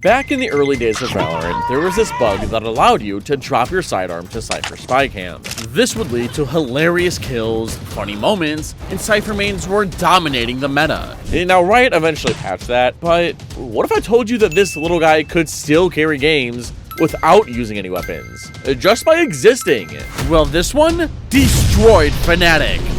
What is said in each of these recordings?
Back in the early days of Valorant, there was this bug that allowed you to drop your sidearm to Cypher spy cam. This would lead to hilarious kills, funny moments, and Cypher mains were dominating the meta. And now Riot eventually patched that, but what if I told you that this little guy could still carry games without using any weapons, just by existing? Well, this one destroyed FNATIC.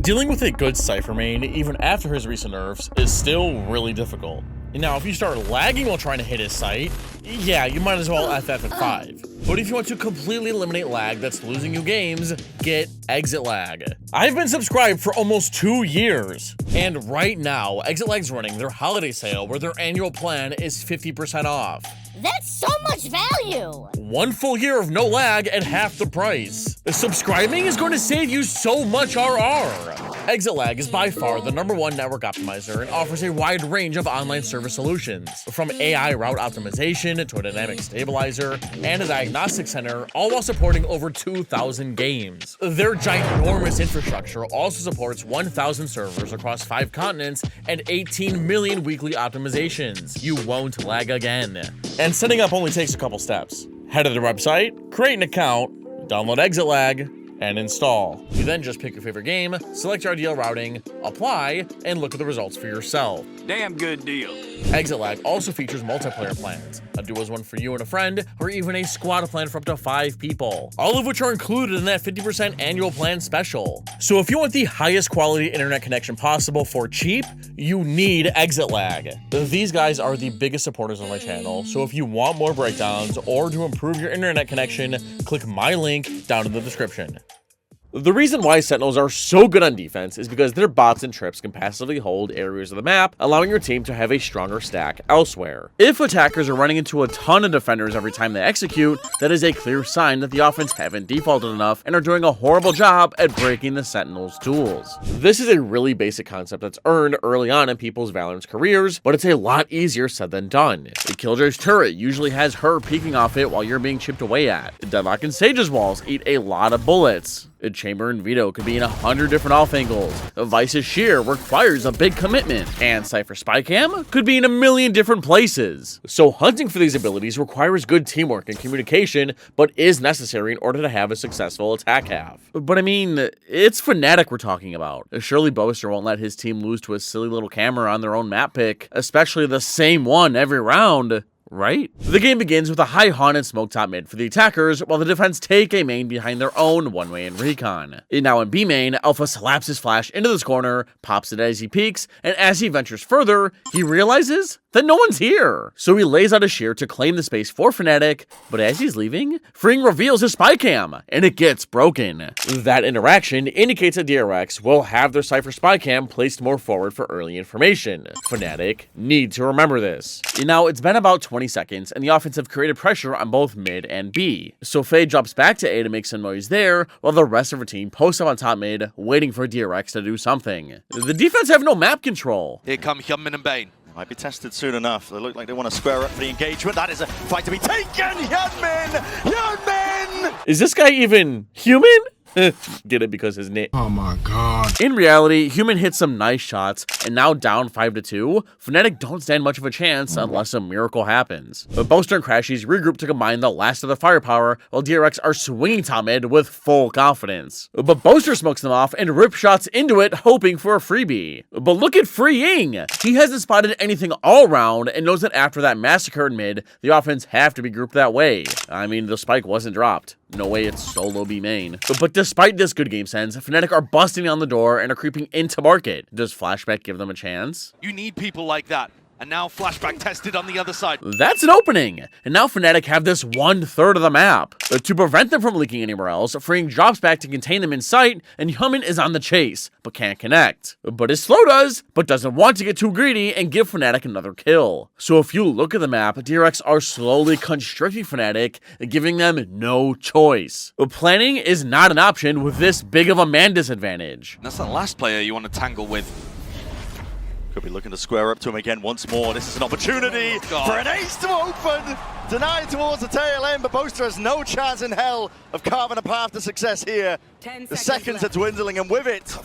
Dealing with a good Cypher main, even after his recent nerfs, is still really difficult. Now, if you start lagging while trying to hit his sight, yeah, you might as well FF at 5. But if you want to completely eliminate lag that's losing you games, get exitlag. I've been subscribed for almost 2 years, and right now, exitлаг's running their holiday sale where their annual plan is 50% off. That's so much value! 1 full year of no lag at half the price. Subscribing is going to save you so much RR. Exitlag is by far the #1 network optimizer and offers a wide range of online service solutions, from AI route optimization to a dynamic stabilizer and a diagnostic center, all while supporting over 2,000 games. Their ginormous infrastructure also supports 1,000 servers across 5 continents and 18 million weekly optimizations. You won't lag again. And setting up only takes a couple steps. Head to their website, create an account, download exitlag, and install. You then just pick your favorite game, select your ideal routing, apply, and look at the results for yourself. Damn good deal. Exitlag also features multiplayer plans, a duos one for you and a friend, or even a squad plan for up to 5 people, all of which are included in that 50% annual plan special. So if you want the highest quality internet connection possible for cheap, you need exitlag. These guys are the biggest supporters on my channel, so if you want more breakdowns or to improve your internet connection, click my link down in the description. The reason why Sentinels are so good on defense is because their bots and trips can passively hold areas of the map, allowing your team to have a stronger stack elsewhere. If attackers are running into a ton of defenders every time they execute, that is a clear sign that the offense haven't defaulted enough and are doing a horrible job at breaking the Sentinels' tools. This is a really basic concept that's earned early on in people's Valorant careers, but it's a lot easier said than done. A Killjoy's turret usually has her peeking off it while you're being chipped away at. Deadlock and Sage's walls eat a lot of bullets. A Chamber and Veto could be in 100 different off angles. Vice's Shear requires a big commitment, and Cypher Spy Cam could be in 1,000,000 different places. So hunting for these abilities requires good teamwork and communication, but is necessary in order to have a successful attack half. But I mean, it's FNATIC we're talking about. Surely Boaster won't let his team lose to a silly little camera on their own map pick, especially the same one every round. Right? The game begins with a high haunted smoke top mid for the attackers, while the defense take a main behind their own one-way in recon. Now in B main, Alpha slaps his flash into this corner, pops it as he peeks, and as he ventures further, he realizes that no one's here. So he lays out a shear to claim the space for FNATIC, but as he's leaving, Fring reveals his spy cam, and it gets broken. That interaction indicates that DRX will have their Cypher spy cam placed more forward for early information. FNATIC need to remember this. Now it's been about 20 seconds, and the offense have created pressure on both mid and B. So Faye drops back to A to make some noise there, while the rest of her team posts up on top mid, waiting for DRX to do something. The defense have no map control. Here come Hyunmin and Bane. Might be tested soon enough. They look like they want to square up for the engagement. That is a fight to be taken! Hyunmin! Hyunmin! Is this guy even human? Get it because his name. Oh my god. In reality, Human hits some nice shots, and now down 5-2, FNATIC don't stand much of a chance unless a miracle happens. But Boaster and Crashies regroup to combine the last of the firepower, while DRX are swinging top mid with full confidence. But Boaster smokes them off and rip shots into it, hoping for a freebie. But look at Freeing! He hasn't spotted anything all round and knows that after that massacre in mid, the offense have to be grouped that way. I mean, the spike wasn't dropped. No way it's solo B main. But despite this good game sense, FNATIC are busting on the door and are creeping into market. Does Flashback give them a chance? You need people like that. And now Flashback tested on the other side. That's an opening! And now FNATIC have this 1/3 of the map. To prevent them from leaking anywhere else, Freeing drops back to contain them in sight, and Hyunmin is on the chase, but can't connect. But his slow does, but doesn't want to get too greedy and give FNATIC another kill. So if you look at the map, DRX are slowly constricting FNATIC, giving them no choice. But planning is not an option with this big of a man disadvantage. That's the last player you want to tangle with. Could be looking to square up to him again once more. This is an opportunity for an ace to open. Denied towards the tail end, but Boaster has no chance in hell of carving a path to success here. The seconds are dwindling, and with it,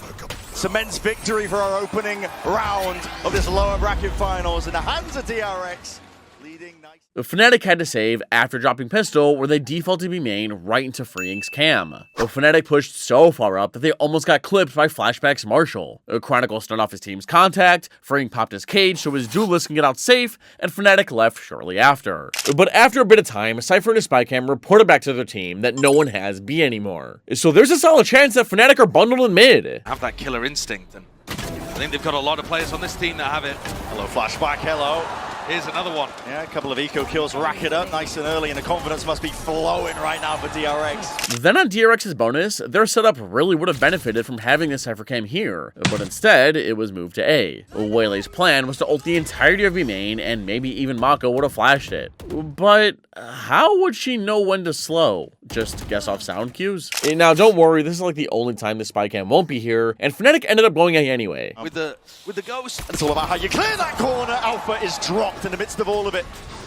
cements victory for our opening round of this lower bracket finals in the hands of DRX. Leading nice. FNATIC had to save after dropping pistol, where they defaulted to be main right into Freeing's cam. But FNATIC pushed so far up that they almost got clipped by Flashback's Marshall. Chronicle stunned off his team's contact, Freeing popped his cage so his duelist can get out safe, and FNATIC left shortly after. But after a bit of time, Cypher and his spy cam reported back to their team that no one has B anymore. So there's a solid chance that FNATIC are bundled in mid. Have that killer instinct, and I think they've got a lot of players on this team that have it. Hello, Flashback, hello. Here's another one. Yeah, a couple of eco kills rack it up nice and early, and the confidence must be flowing right now for DRX. Then on DRX's bonus, their setup really would have benefited from having the Cypher cam here, but instead, it was moved to A. Waylay's plan was to ult the entirety of B main, and maybe even Mako would have flashed it. But how would she know when to slow? Just guess off sound cues? Now, don't worry, this is like the only time the spy cam won't be here, and FNATIC ended up going A anyway. With the ghost. It's all about how you clear that corner. Alpha is dropped in the midst of all of it.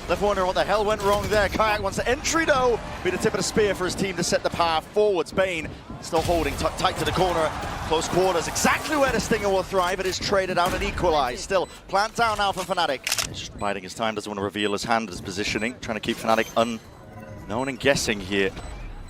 Left wondering what the hell went wrong there. Kayak wants the entry though. Be the tip of the spear for his team to set the path forwards. Bane still holding tight to the corner. Close quarters, exactly where the Stinger will thrive. It is traded out and equalized. Still, plant down now for FNATIC. He's just biding his time, doesn't want to reveal his hand, his positioning. Trying to keep FNATIC unknown and guessing here.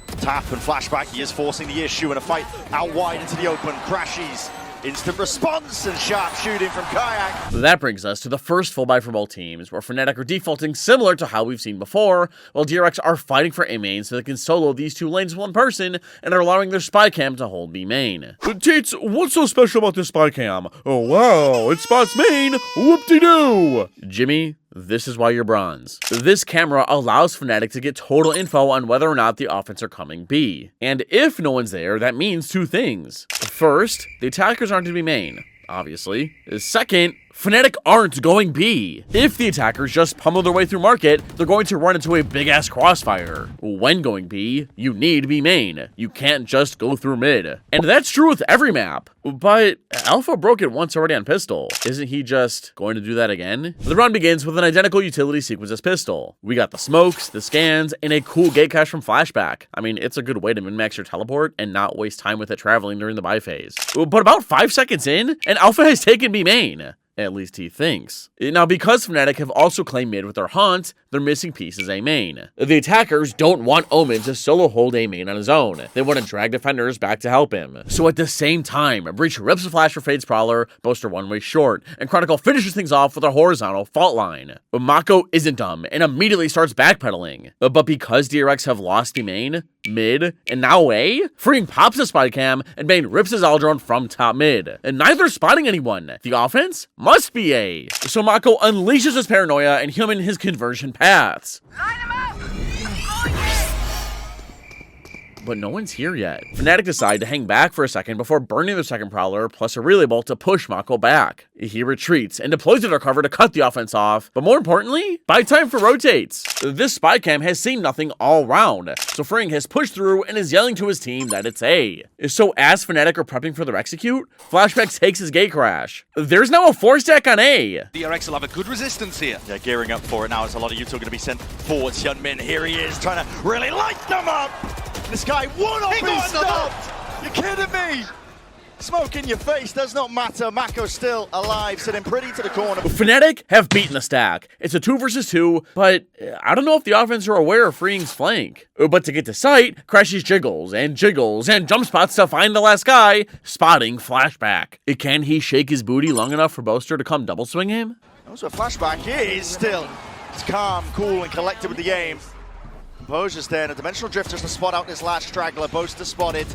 Tap and Flashback, he is forcing the issue in a fight out wide into the open. Crashes. Instant response and sharp shooting from Kayak. That brings us to the first full buy for both teams, where FNATIC are defaulting similar to how we've seen before, while DRX are fighting for A main so they can solo these two lanes with one person and are allowing their spy cam to hold B main. Teets, what's so special about this spy cam? Oh wow, it spots main, whoop-de-doo! Jimmy, this is why you're bronze. This camera allows FNATIC to get total info on whether or not the offense are coming B. And if no one's there, that means two things. First, the attackers aren't to be main, obviously. Second, FNATIC aren't going B. If the attackers just pummel their way through market, they're going to run into a big-ass crossfire. When going B, you need B main. You can't just go through mid. And that's true with every map. But Alpha broke it once already on Pistol. Isn't he just going to do that again? The round begins with an identical utility sequence as Pistol. We got the smokes, the scans, and a cool gate cache from Flashback. I mean, it's a good way to min-max your teleport and not waste time with it traveling during the buy phase. But about 5 seconds in, and Alpha has taken B main. At least he thinks. Now, because FNATIC have also claimed mid with their haunt, their missing piece is A main. The attackers don't want Omen to solo hold A main on his own. They want to drag defenders back to help him. So at the same time, Breach rips a flash for Fade's Prowler, Boaster one way short, and Chronicle finishes things off with a horizontal fault line. But Mako isn't dumb and immediately starts backpedaling. But because DRX have lost B main, mid, and now A, Freeing pops a spy cam, and Bane rips his Aldrone from top mid. And neither is spotting anyone. The offense must be A. So Mako unleashes his paranoia and human his conversion paths. Line him up! But no one's here yet. FNATIC decide to hang back for a second before burning their second Prowler plus a relay bolt to push Mako back. He retreats and deploys their cover to cut the offense off, but more importantly, buy time for rotates. This spy cam has seen nothing all round, so Freeing has pushed through and is yelling to his team that it's A. So as FNATIC are prepping for their execute, Flashback takes his gate crash. There's now a 4-stack on A. DRX will have a good resistance here. Yeah, gearing up for it now. There's a lot of Utah going to be sent forwards. Hyunmin, here he is, trying to really light them up. This guy, one up is stopped! You're kidding me! Smoke in your face, does not matter. Mako still alive, sitting pretty to the corner. FNATIC have beaten the stack. It's a 2 versus 2, but I don't know if the offense are aware of Freeing's flank. But to get to sight, Crashes jiggles and jump spots to find the last guy, spotting Flashback. Can he shake his booty long enough for Boaster to come double swing him? That's what Flashback is still. It's calm, cool, and collected with the aim. Composure's there, and a Dimensional Drifter's to spot out this last straggler. Boaster spotted,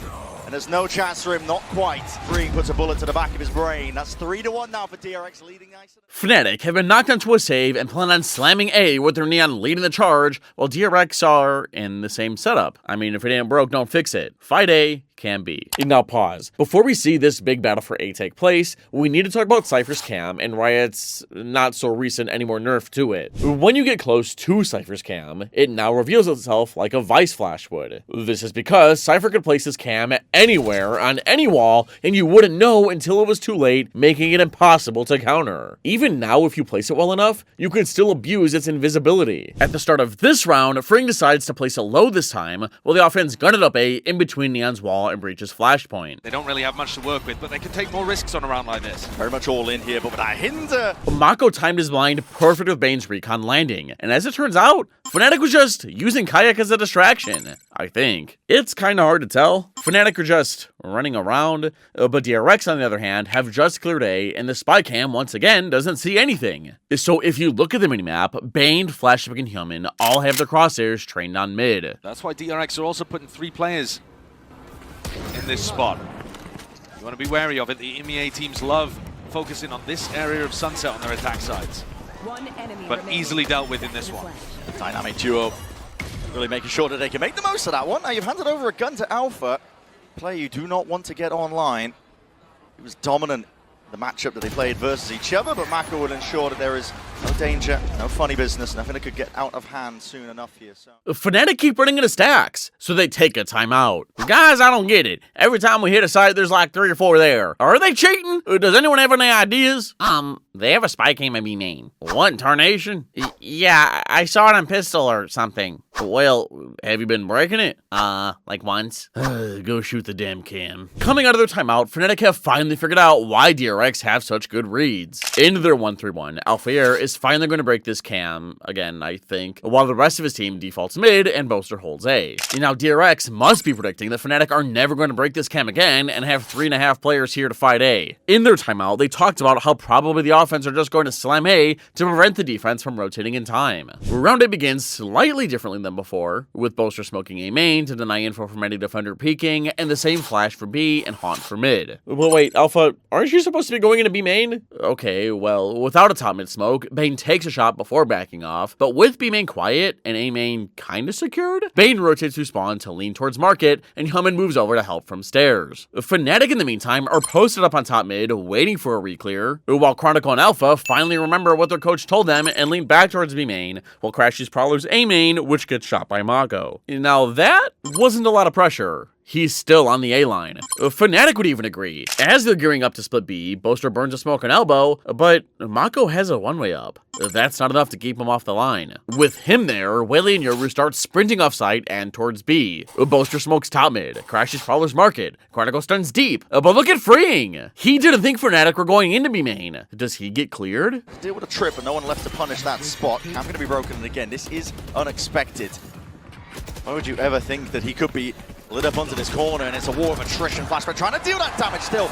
and there's no chance for him, not quite. Freeing puts a bullet to the back of his brain. That's 3-1 now for DRX, leading nice. FNATIC have been knocked onto a save and plan on slamming A with their Neon leading the charge, while DRX are in the same setup. I mean, if it ain't broke, don't fix it. Fight A, can be. Now pause. Before we see this big battle for A take place, we need to talk about Cypher's cam and Riot's not so recent anymore nerf to it. When you get close to Cypher's cam, it now reveals itself like a Vice Flash would. This is because Cypher could place his cam anywhere on any wall and you wouldn't know until it was too late, making it impossible to counter. Even now, if you place it well enough, you can still abuse its invisibility. At the start of this round, Freeing decides to place a low this time, while the offense gunned up A in between Neon's wall wall and breaches flashpoint. They don't really have much to work with, but they can take more risks on a round like this. Very much all in here, but with a hinder. Mako timed his blind perfect with Bane's recon landing, and as it turns out, FNATIC was just using Kayak as a distraction, I think. It's kinda hard to tell. FNATIC are just running around, but DRX on the other hand have just cleared A, and the spy cam once again doesn't see anything. So if you look at the minimap, Bane, Flashback, and Human all have their crosshairs trained on mid. That's why DRX are also putting 3 players in this spot. You want to be wary of it. The EMEA teams love focusing on this area of Sunset on their attack sides, but easily dealt with in this one. Dynamic duo. Really making sure that they can make the most of that one. Now you've handed over a gun to Alpha. Player you do not want to get online. He was dominant in the matchup that they played versus each other, but Mako will ensure that there is no danger, no funny business, nothing that could get out of hand soon enough here. So FNATIC keep running into stacks, so they take a timeout. Guys, I don't get it. Every time we hit a site, there's like 3 or 4 there. Are they cheating? Does anyone have any ideas? They have a spy cam at B main. What, in Tarnation? Yeah, I saw it on Pistol or something. Well, have you been breaking it? Like once. Go shoot the damn cam. Coming out of their timeout, FNATIC have finally figured out why DRX have such good reads. Into their 1-3-1, AAAAARE is finally going to break this cam, again, I think, while the rest of his team defaults mid and Boaster holds A. Now, DRX must be predicting that FNATIC are never going to break this cam again and have 3.5 players here to fight A. In their timeout, they talked about how probably the offense are just going to slam A to prevent the defense from rotating in time. Round A begins slightly differently than before, with Boaster smoking A main to deny info from any defender peeking, and the same flash for B and haunt for mid. Well, wait, Alpha, aren't you supposed to be going into B main? Okay, well, without a top mid smoke, Bane takes a shot before backing off, but with B main quiet and A main kinda secured, Bane rotates through spawn to lean towards market, and Human moves over to help from stairs. FNATIC in the meantime are posted up on top mid, waiting for a reclear, while Chronicle and Alpha finally remember what their coach told them and lean back towards B main, while Crashy's Prowler's A main, which gets shot by Mako. Now that wasn't a lot of pressure. He's still on the A line. FNATIC would even agree. As they're gearing up to split B, Boaster burns a smoke on elbow, but Mako has a one-way up. That's not enough to keep him off the line. With him there, Whaley and Yoru start sprinting off site and towards B. Boaster smokes top mid, crashes Prowler's market, Chronicle stuns deep, but look at Freeing! He didn't think FNATIC were going into B main. Does he get cleared? deal with a trip and no one left to punish that spot. Cam's going to be broken, and again, this is unexpected. Why would you ever think that he could be lit up onto this corner, and it's a war of attrition. Flashback trying to deal that damage still.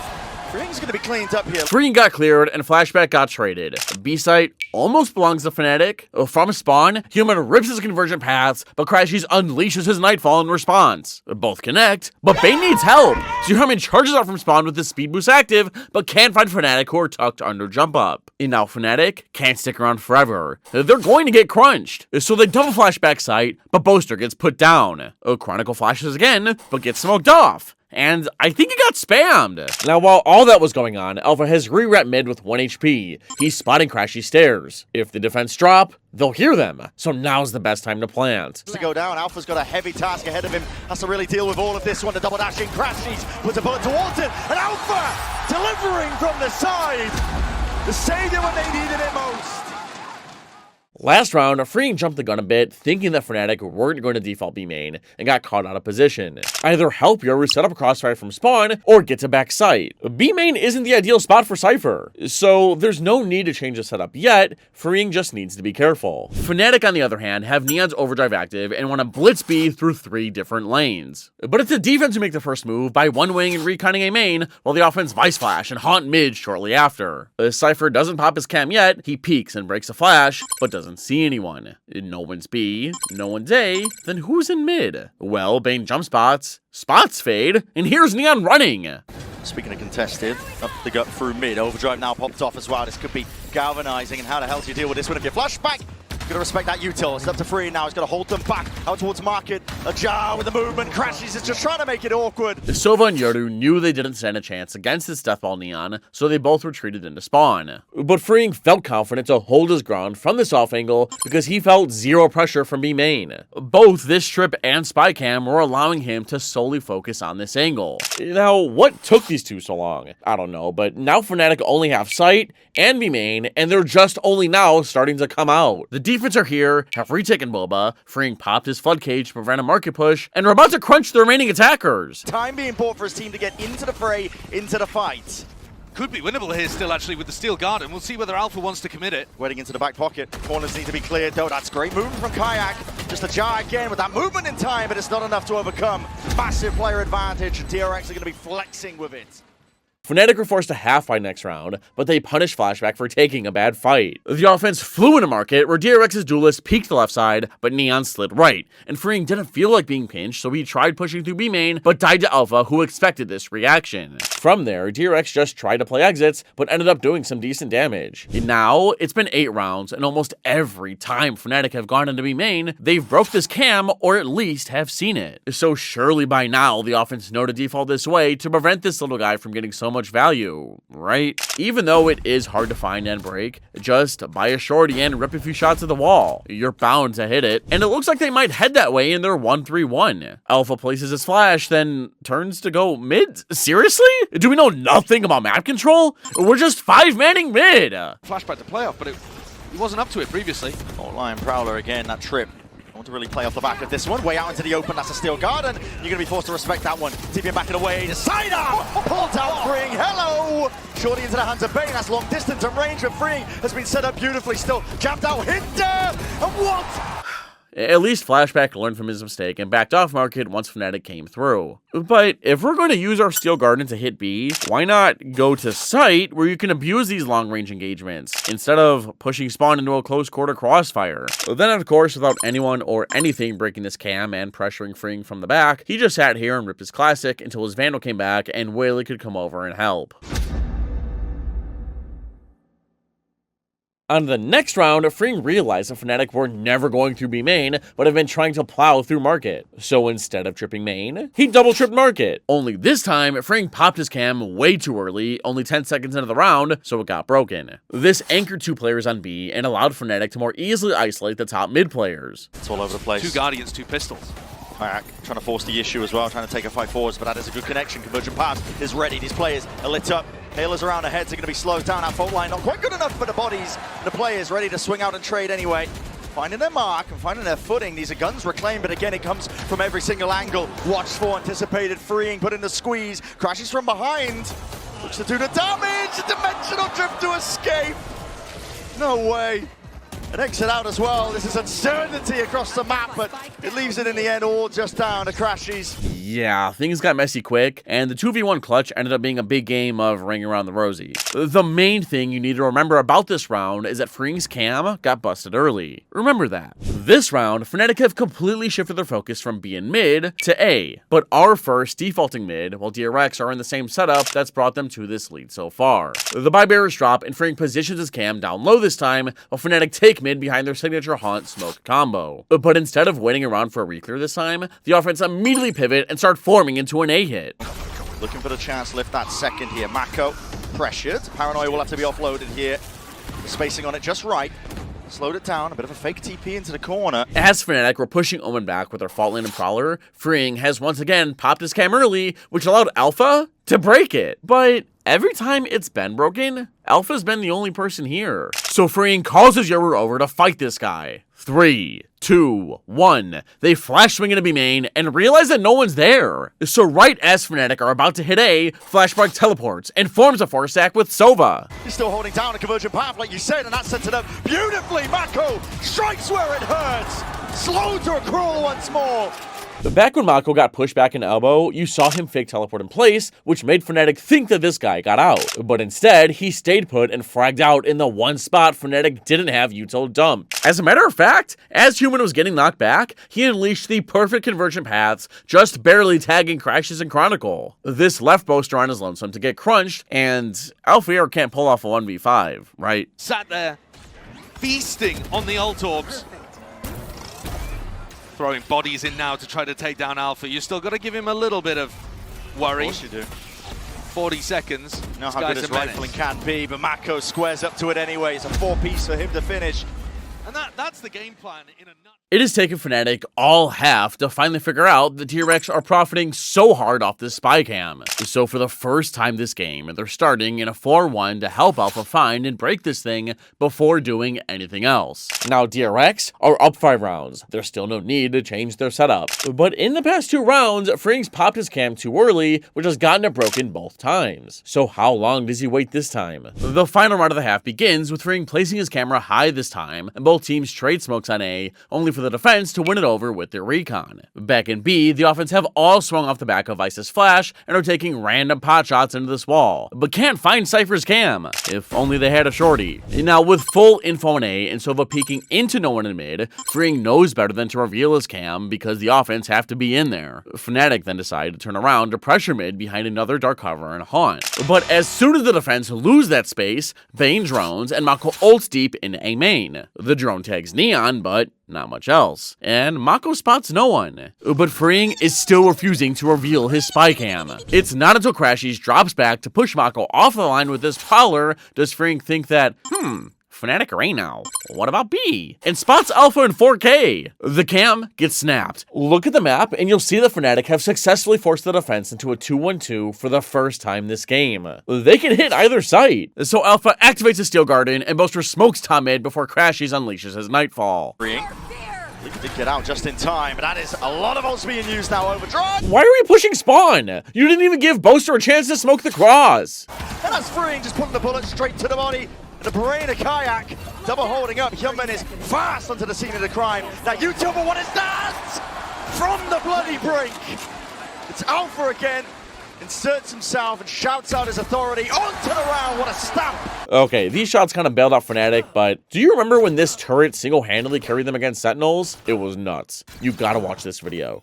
Freeing's going to be cleaned up here. Freeing got cleared, and Flashback got traded. B-site almost belongs to FNATIC. From spawn, Human rips his convergent paths, but Crashies unleashes his Nightfall in response. Both connect, but Bane needs help. So Human charges out from spawn with his speed boost active, but can't find FNATIC, who are tucked under jump up. And now FNATIC can't stick around forever. They're going to get crunched. So they double Flashback site, but Boaster gets put down. Chronicle flashes again, but gets smoked off. And I think he got spammed. Now, while all that was going on, Alpha has re-rep mid with 1 HP. He's spotting Crashy stairs. If the defense drop, they'll hear them. So now's the best time to plant. To go down, Alpha's got a heavy task ahead of him. Has to really deal with all of this one. The double dashing Crashies puts a bullet towards it. And Alpha delivering from the side. The savior when they needed it most. Last round, Freeing jumped the gun a bit, thinking that FNATIC weren't going to default B main, and got caught out of position. Either help Yoru set up a crossfire from spawn, or get to back site. B main isn't the ideal spot for Cypher, so there's no need to change the setup yet. Freeing just needs to be careful. FNATIC, on the other hand, have Neon's overdrive active and want to blitz B through 3 different lanes. But it's the defense who make the first move by one-wing and reconning A main, while the offense vice flash and haunt mid shortly after. Cypher doesn't pop his cam yet, he peeks and breaks a flash, but doesn't see anyone. No one's B, no one's A, then who's in mid? Well, Bane jump spots fade, and here's Neon running. Speaking of contested, up the gut through mid. Overdrive now popped off as well. This could be galvanizing, and how the hell do you deal with this one if you flashback? Gonna respect that util. It's up to Free now. He's gonna hold them back out towards market. Ajar with the movement. Crashes. It's just trying to make it awkward. Sova and Yoru knew they didn't stand a chance against this Deathball Neon, so they both retreated into spawn. But Freeing felt confident to hold his ground from this off angle because he felt zero pressure from B main. Both this trip and Spycam were allowing him to solely focus on this angle. Now, what took these two so long? I don't know, but now FNATIC only have sight and B main, and they're just only now starting to come out. The defense are here, have retaken Boba, Freeing popped his flood cage to prevent a market push, and are about to crunch the remaining attackers. Time being bought for his team to get into the fray, into the fight. Could be winnable here still, actually, with the Steel Garden. We'll see whether Alpha wants to commit it. Wedding into the back pocket. Corners need to be cleared, though. That's great movement from Kayak. Just a jar again with that movement in time, but it's not enough to overcome. Massive player advantage, and DRX are going to be flexing with it. FNATIC were forced to half fight next round, but they punished Flashback for taking a bad fight. The offense flew into market, where DRX's duelist peeked the left side, but Neon slid right, and Freeing didn't feel like being pinched, so he tried pushing through B main, but died to Alpha, who expected this reaction. From there, DRX just tried to play exits, but ended up doing some decent damage. And now, it's been 8 rounds, and almost every time FNATIC have gone into B main, they've broke this cam, or at least have seen it. So surely by now, the offense know to default this way to prevent this little guy from getting so much value, right? Even though it is hard to find and break, just buy a shorty and rip a few shots at the wall. You're bound to hit it, and it looks like they might head that way in their 1-3-1. Alpha places his flash, then turns to go mid? Seriously? Do we know nothing about map control? We're just 5-manning mid! Flashback to playoff, but he wasn't up to it previously. Oh, Lion Prowler again, that trip. I want to really play off the back of this one. Way out into the open, that's a Steel Garden. You're going to be forced to respect that one. TPM back and away, decider! Pulled out Freeing, hello! Shorty into the hands of Bane, that's long distance and range, but Freeing has been set up beautifully still. Jammed out Hinder, and what? At least Flashback learned from his mistake and backed off market once FNATIC came through. But if we're going to use our Steel Garden to hit B, why not go to site where you can abuse these long-range engagements, instead of pushing spawn into a close-quarter crossfire? Then, of course, without anyone or anything breaking this cam and pressuring Freeing from the back, he just sat here and ripped his classic until his Vandal came back and Whaley could come over and help. On the next round, Freeing realized that FNATIC were never going through B main, but have been trying to plow through market. So instead of tripping main, he double-tripped market. Only this time, Freeing popped his cam way too early, only 10 seconds into the round, so it got broken. This anchored 2 players on B and allowed FNATIC to more easily isolate the top mid players. It's all over the place. 2 Guardians, 2 pistols. Kayak trying to force the issue as well, trying to take a fight forwards, but that is a good connection. Convergent path is ready. These players are lit up. Hailers around their heads are going to be slowed down. That fault line not quite good enough for the bodies. The players ready to swing out and trade anyway. Finding their mark and finding their footing. These are guns reclaimed, but again, it comes from every single angle. Watched for, anticipated, Freeing, put in the squeeze. Crashes from behind. Looks to do the damage. A dimensional drift to escape. No way. An exit out as well. This is uncertainty across the map, but it leaves it in the end all just down to crashes. Yeah, things got messy quick, and the 2v1 clutch ended up being a big game of ring around the rosy. The main thing you need to remember about this round is that Freeing's cam got busted early. Remember that. This round, FNATIC have completely shifted their focus from B and mid to A, but are first defaulting mid, while DRX are in the same setup that's brought them to this lead so far. The buy bearers drop, and Freeing positions his cam down low this time, while FNATIC take mid behind their signature haunt smoke combo. But instead of waiting around for a reclear this time, the offense immediately pivot and start forming into an A hit. Looking for the chance to lift that second here. Mako pressured. Paranoia will have to be offloaded here. The spacing on it just right. Slowed it down, a bit of a fake TP into the corner. As FNATIC were pushing Omen back with their fault lane and Prowler, Freeing has once again popped his cam early, which allowed Alpha to break it. But every time it's been broken, Alpha's been the only person here. So Freeing calls his Yoru over to fight this guy. 3, 2, 1. They flash swing into B main and realize that no one's there. So right as FNATIC are about to hit A, Flashback teleports and forms a 4-stack with Sova. He's still holding down a convergent path like you said, and that sets it up beautifully. Mako strikes where it hurts. Slowed to a crawl once more. Back when Mako got pushed back in elbow, you saw him fake teleport in place, which made FNATIC think that this guy got out. But instead, he stayed put and fragged out in the one spot FNATIC didn't have util dump. As a matter of fact, as Human was getting knocked back, he unleashed the perfect convergent paths, just barely tagging Crashes and Chronicle. This left Boaster on his lonesome to get crunched, and Alpha can't pull off a 1v5, right? Sat there, feasting on the ult orbs. Throwing bodies in now to try to take down Alpha. You still got to give him a little bit of worry. Of course you do. 40 seconds. You know how good his rifling can be, but Mako squares up to it anyway. It's a 4-piece for him to finish. And that's the game plan in a nutshell. It has taken FNATIC all half to finally figure out that T-Rex are profiting so hard off this spy cam. So for the first time this game, they're starting in a 4-1 to help Alpha find and break this thing before doing anything else. Now DRX are up 5 rounds. There's still no need to change their setup. But in the past 2 rounds, Freeing's popped his cam too early, which has gotten it broken both times. So how long does he wait this time? The final round of the half begins with Freeing placing his camera high this time, and both teams trade smokes on A, only for the defense to win it over with their recon. Back in B, the offense have all swung off the back of Ice's flash and are taking random pot shots into this wall, but can't find Cypher's cam. If only they had a shorty. Now with full info on A and Sova peeking into no one in mid, Freeing knows better than to reveal his cam because the offense have to be in there. FNATIC then decide to turn around to pressure mid behind another dark cover and haunt. But as soon as the defense lose that space, Bane drones and Mako ults deep in A main. The drone tags Neon, but not much else. And Mako spots no one. But Freeing is still refusing to reveal his spy cam. It's not until Crashies drops back to push Mako off the line with this prowler does Freeing think that, FNATIC are A now. What about B? And spots Alpha in 4K. The cam gets snapped. Look at the map and you'll see the FNATIC have successfully forced the defense into a 2-1-2 for the first time this game. They can hit either site. So Alpha activates a Steel Garden and Boaster smokes top mid before Crashies unleashes his Nightfall. Freeing. He did get out just in time, but that is a lot of ults being used now. Overdrive. Why are we pushing spawn? You didn't even give Boaster a chance to smoke the cross. And that's Freeing just putting the bullet straight to the body. The brain of Kayak, double holding up. Hyunmin is fast onto the scene of the crime. Now YouTuber, what is that? From the bloody brink. It's Alpha again. Inserts himself and shouts out his authority onto the round. What a stamp. Okay, these shots kind of bailed out FNATIC, but do you remember when this turret single-handedly carried them against Sentinels? It was nuts. You've got to watch this video.